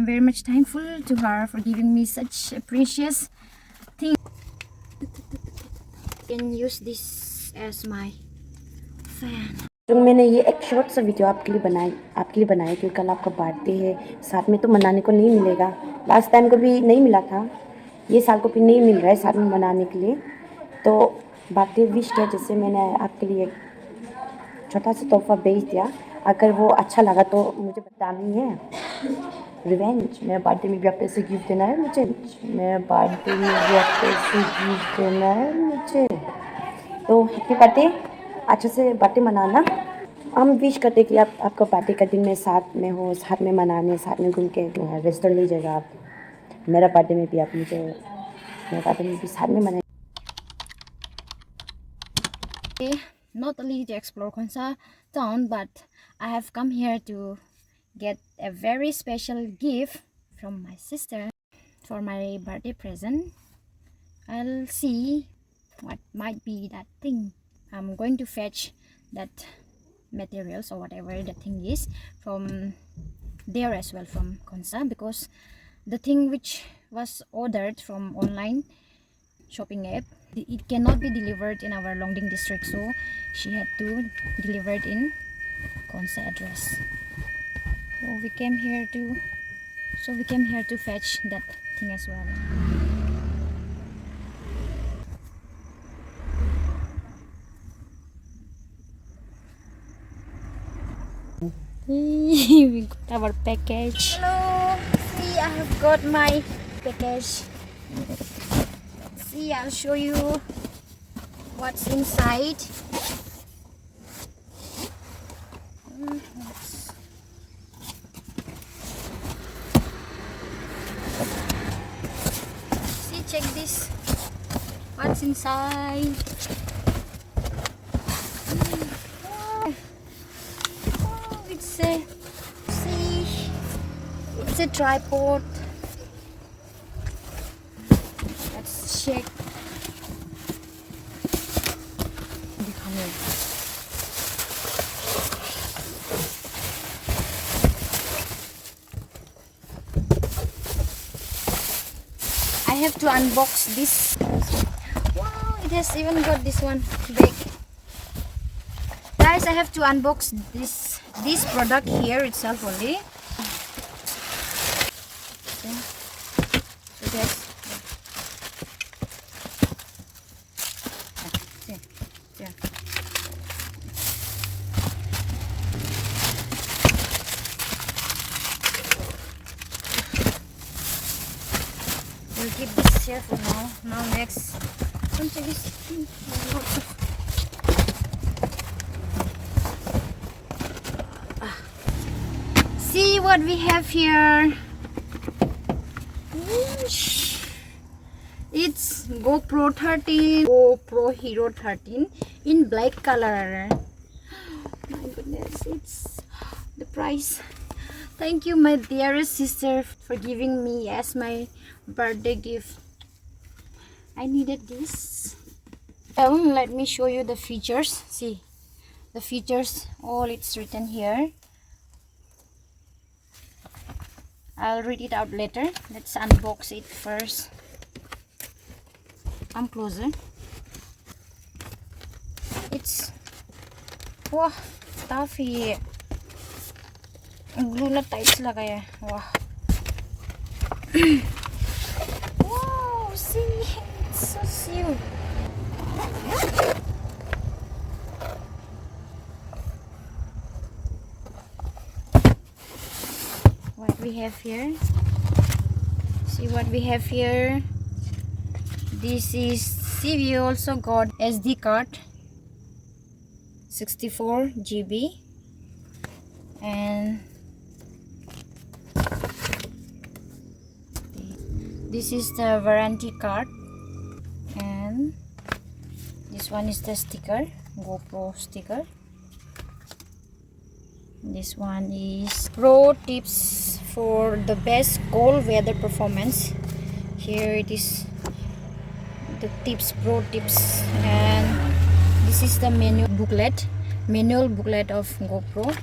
very much thankful to her for giving me such a precious thing. Can use this as my fan. तो मैंने ये एक short सा video आपके लिए बनाया क्योंकि कल आपका बर्थडे है, साथ में तो मनाने को नहीं मिलेगा। लास्ट टाइम को भी नहीं मिला था, ये साल को भी नहीं मिल रहा है साथ में मनाने के लिए। तो बर्थडे विश के जैसे मैंने आपके लिए एक छोटा सा तोहफा भेज दिया। अगर वो अच्छा लगा तो मुझे बताना ही है। रिवेंज, मेरे बर्थडे में भी आप ऐसे गिफ्ट देना है मुझे, मेरे बर्थडे में भी आप ऐसे गिफ्ट देना है मुझे। तो हैप्पी बर्थडे, अच्छे से बर्थडे मनाना। हम विश करते कि आपका बर्थडे का दिन में साथ में हो, साथ में मनाने, साथ में घूम के रेस्टोरेंट ले जाएगा आप। मेरा बर्थडे में भी आप मुझे, मेरे बर्थडे में भी साथ में मनाए। Not only to explore Khonsa town, but I have come here to get a very special gift from my sister for my birthday present. I'll see what might be that thing. I'm going to fetch that materials or whatever the thing is from there as well, from Khonsa, because the thing which was ordered from online shopping app, it cannot be delivered in our Longding district, so she had to deliver it in Khonsa address. So we came here to fetch that thing as well. We got our package. Hello, see, I have got my package. See, I'll show you what's inside. See, check this. What's inside? It's a tripod. Let's check. I have to unbox this. Wow, it has even got this one big. Guys, I have to unbox this product here itself only. So there's we'll keep this here for now. Now next, see what we have here. It's GoPro Hero 13 in black color. My goodness, it's the price. Thank you, my dearest sister, for giving me as my birthday gift. I needed this. Let me show you the features. See the features, all it's written here. I'll read it out later. Let's unbox it first. Come closer. It's wow, toughy. Glue na tight lagay. Wow. Wow, see, it's so sealed. What we have here? See what we have here. This is, see, we also got SD card 64 GB, and this is the warranty card, and this one is the sticker, GoPro sticker. This one is pro tips for the best cold weather performance. Here it is, the pro tips, and this is the manual booklet of GoPro.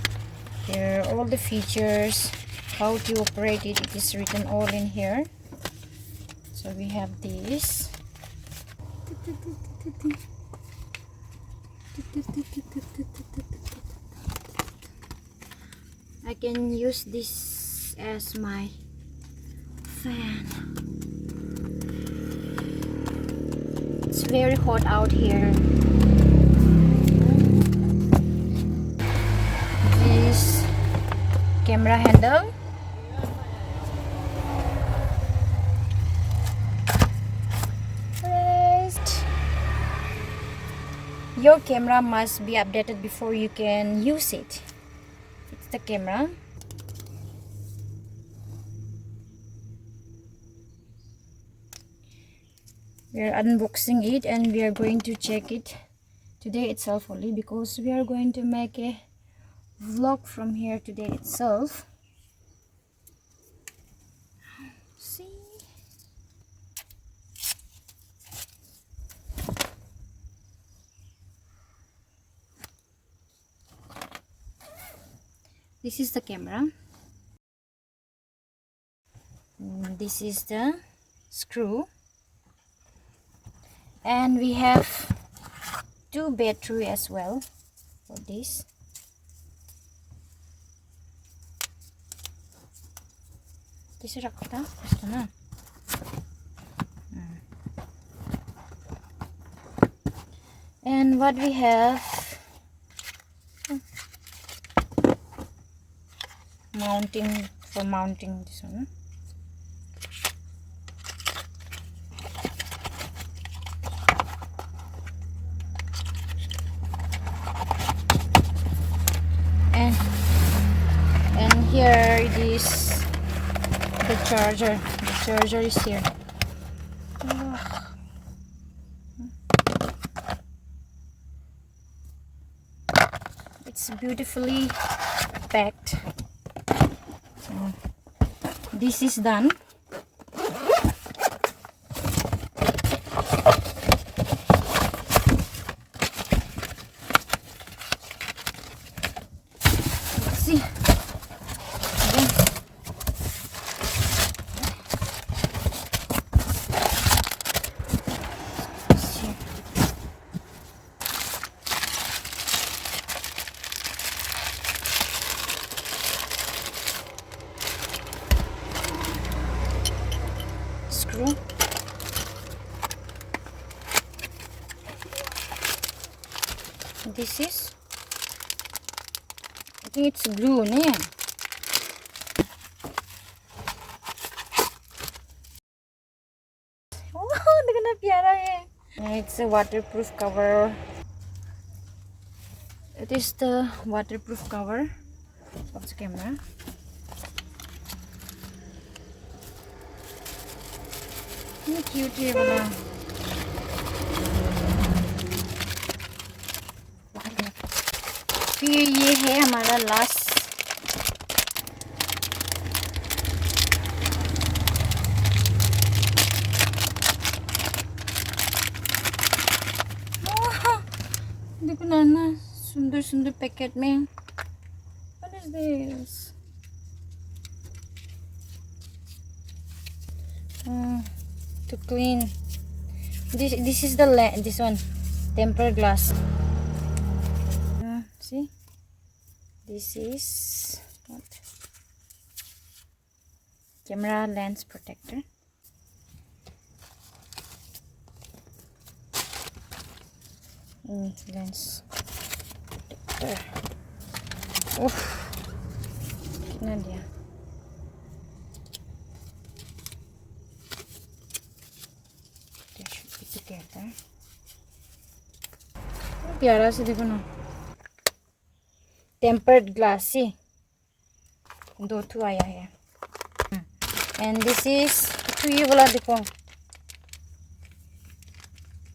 Here are all the features, how to operate it. It is written all in here. So we have this. I can use this as my fan. It's very hot out here. This camera handle. Your camera must be updated before you can use it. It's the camera. We are unboxing it and we are going to check it today itself only, because we are going to make a vlog from here today itself. See? This is the camera. This is the screw. And we have 2 battery as well for this. This is rakta. And what we have, mounting, for mounting this one. And here it is the charger. The charger is here. It's beautifully packed. So this is done. Let's see. Again. Screw. This is, I think it's glue, no? Oh, कितना प्यारा है. It's a waterproof cover. It is the waterproof cover of the camera. Cute है वाला. फिर ये है हमारा last. देखो ना सुंदर सुंदर पैकेट में. What is this? To clean. This is the this one, tempered glass. See, this is what? Camera lens protector. Lens protector. Oof, कितना दिया? They should be together. प्यारा से देखो ना. Tempered glass, see, 2 आया है. And this is तो ये वाला देखो.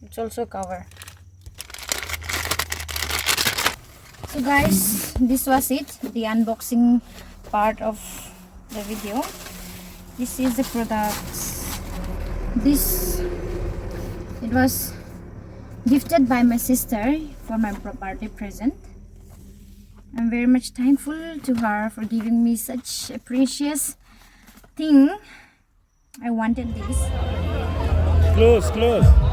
It's also cover. So guys, this was it, the unboxing part of the video. This is the products. This, it was gifted by my sister for my birthday present. I'm very much thankful to her for giving me such a precious thing. I wanted this. Close.